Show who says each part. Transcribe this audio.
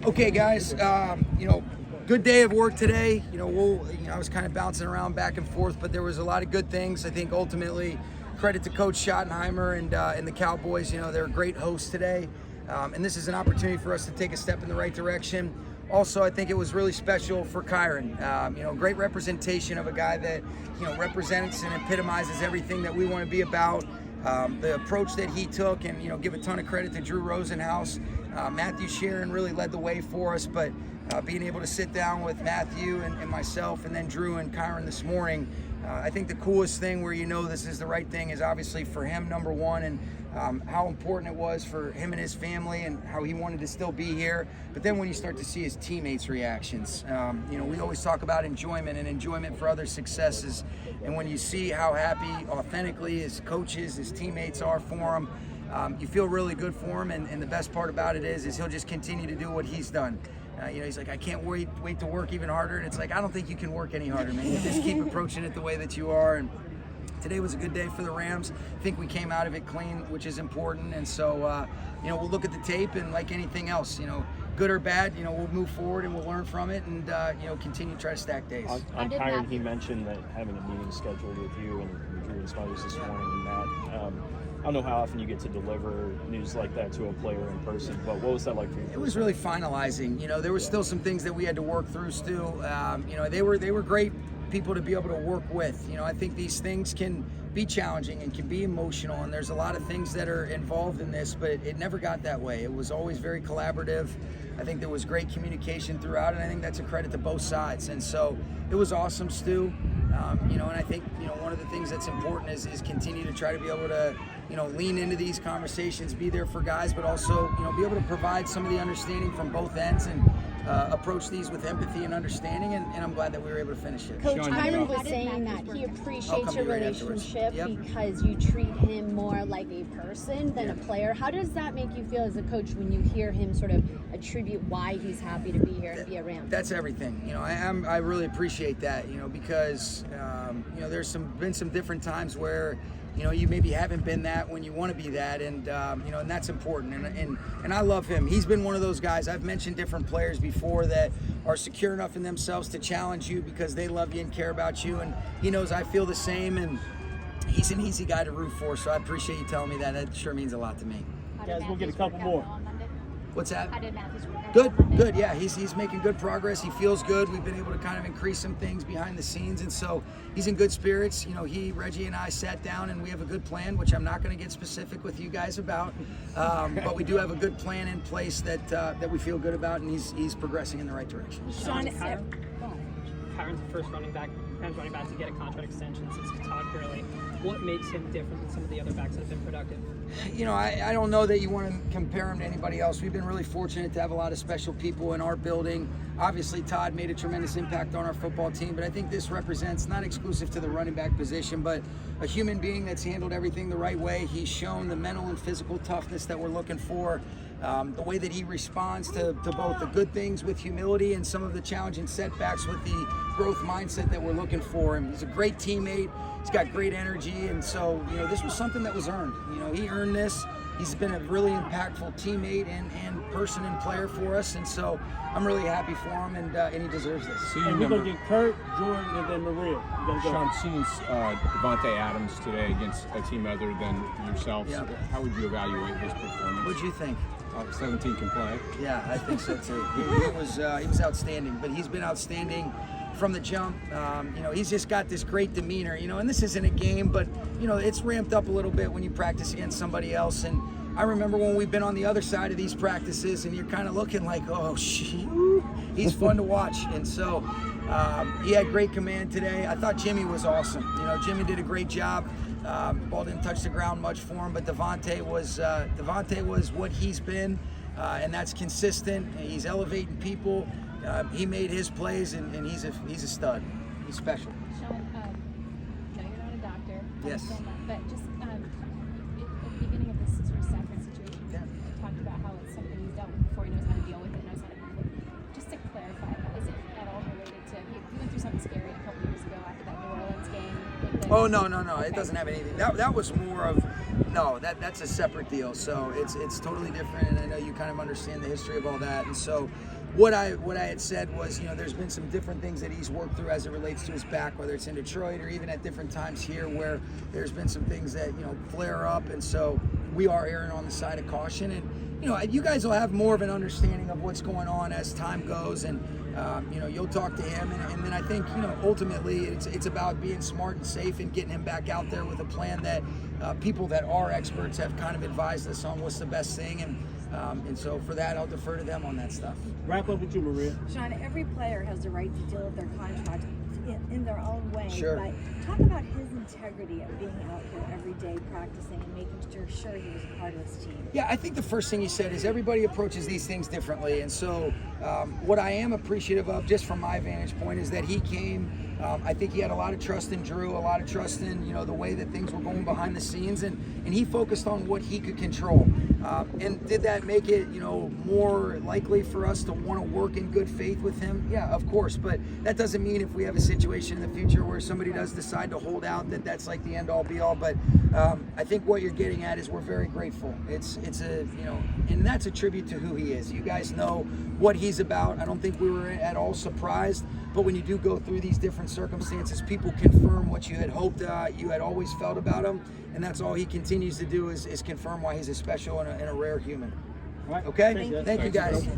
Speaker 1: Okay, guys, good day of work today. I was kind of bouncing around back and forth, but there was a lot of good things. I think ultimately, credit to Coach Schottenheimer and the Cowboys. They're a great host today, and this is an opportunity for us to take a step in the right direction. Also, I think it was really special for Kyren. Great representation of a guy that represents and epitomizes everything that we want to be about. The approach that he took, and give a ton of credit to Drew Rosenhaus. Matthew Sharon really led the way for us, but being able to sit down with Matthew and myself, and then Drew and Kyren this morning, I think the coolest thing where this is the right thing is obviously for him, number one, and how important it was for him and his family and how he wanted to still be here. But then when you start to see his teammates' reactions, we always talk about enjoyment and enjoyment for other successes. And when you see how happy authentically his coaches, his teammates are for him, you feel really good for him. And the best part about it is he'll just continue to do what he's done. He's like, I can't wait to work even harder. And it's like, I don't think you can work any harder, man. You just keep approaching it the way that you are. And today was a good day for the Rams. I think we came out of it clean, which is important. And so, we'll look at the tape, and like anything else, good or bad, we'll move forward and we'll learn from it, and continue to try to stack days.
Speaker 2: On Kyren, he mentioned that having a meeting scheduled with you and Drew and Smothers this morning and Matt. I don't know how often you get to deliver news like that to a player in person, but what was that like for you?
Speaker 1: It was really finalizing. There were still some things that we had to work through still. They were great people to be able to work with. I think these things can be challenging and can be emotional, and there's a lot of things that are involved in this, but it never got that way. It was always very collaborative. I think there was great communication throughout, and I think that's a credit to both sides. And so it was awesome, Stu. And I think one of the things that's important is continue to try to be able to lean into these conversations, be there for guys, but also be able to provide some of the understanding from both ends and approach these with empathy and understanding, and I'm glad that we were able to finish it.
Speaker 3: Coach Kyren was saying that he appreciates your relationship because you treat him more like a person than a player. How does that make you feel as a coach when you hear him sort of attribute why he's happy to be here and be a Ram?
Speaker 1: That's everything. I really appreciate that. Because there's been some different times where you maybe haven't been that when you want to be that, and and that's important. And I love him. He's been one of those guys. I've mentioned different players before that are secure enough in themselves to challenge you because they love you and care about you, and he knows I feel the same, and he's an easy guy to root for, so I appreciate you telling me that. That sure means a lot to me.
Speaker 4: Guys, we'll get a couple more.
Speaker 1: What's that?
Speaker 5: How did Matthew's work out?
Speaker 1: Good. Yeah, he's making good progress. He feels good. We've been able to kind of increase some things behind the scenes, and so he's in good spirits. Reggie and I sat down, and we have a good plan, which I'm not going to get specific with you guys about, but we do have a good plan in place that we feel good about, and he's progressing in the right direction.
Speaker 6: Sean, Kyren's the first running back to get a contract extension since Todd Gurley. What makes him different than some of the other backs that have been productive?
Speaker 1: I don't know that you want to compare him to anybody else. We've been really fortunate to have a lot of special people in our building. Obviously, Todd made a tremendous impact on our football team, but I think this represents, not exclusive to the running back position, but a human being that's handled everything the right way. He's shown the mental and physical toughness that we're looking for. The way that he responds to both the good things with humility and some of the challenging setbacks with the growth mindset that we're looking for. And he's a great teammate. He's got great energy. And so, this was something that was earned. He earned this. He's been a really impactful teammate and person and player for us. And so I'm really happy for him, and he deserves this.
Speaker 4: And we're going to get Kurt, Jordan, and then Maria.
Speaker 7: Sean, seeing Devontae Adams today against a team other than yourselves, how would you evaluate his performance?
Speaker 1: What'd you think?
Speaker 7: 17 can play.
Speaker 1: Yeah, I think so too. He was outstanding, but he's been outstanding from the jump. He's just got this great demeanor, and this isn't a game, but it's ramped up a little bit when you practice against somebody else. And I remember when we've been on the other side of these practices, and you're kind of looking like, oh shit, he's fun to watch. And so he had great command today. I thought Jimmy was awesome. Jimmy did a great job. The ball didn't touch the ground much for him, but Devontae was what he's been, and that's consistent. He's elevating people. He made his plays, and he's a stud. He's special.
Speaker 5: Sean, no, you're not a doctor.
Speaker 1: Yes.
Speaker 5: I understand that, but just at the beginning of this sort of Stafford situation, you talked about how it's something he's dealt with before. He knows how to deal with it. Knows how to handle it. Just to clarify, is it at all related to he went through something scary a couple years ago after that New Orleans game?
Speaker 1: Oh no! It doesn't have anything. That was more of No, that's a separate deal. So it's totally different, and I know you kind of understand the history of all that. And so what I had said was, there's been some different things that he's worked through as it relates to his back, whether it's in Detroit or even at different times here, where there's been some things that flare up, and so we are erring on the side of caution. And you guys will have more of an understanding of what's going on as time goes, and you'll talk to him, and then I think ultimately it's about being smart and safe and getting him back out there with a plan that people that are experts have kind of advised us on what's the best thing, and so for that I'll defer to them on that stuff.
Speaker 4: Wrap up with you, Maria.
Speaker 8: Sean, every player has the right to deal with their contract in their own way.
Speaker 1: Sure.
Speaker 8: But talk about his integrity of being out here every day practicing and making sure he was a part of this team.
Speaker 1: Yeah, I think the first thing you said is everybody approaches these things differently, and so what I am appreciative of, just from my vantage point, is that he came. I think he had a lot of trust in Drew, a lot of trust in the way that things were going behind the scenes, and he focused on what he could control. And did that make it more likely for us to want to work in good faith with him? Yeah, of course. But that doesn't mean if we have a situation in the future where somebody does decide to hold out that's like the end all be all. But I think what you're getting at is we're very grateful. It's a and that's a tribute to who he is. You guys know what he's about. I don't think we were at all surprised. But when you do go through these different circumstances, people confirm what you had hoped you had always felt about him, and that's all he continues to do is confirm why he's a special and a rare human.
Speaker 4: All right.
Speaker 1: Okay? Thank you guys.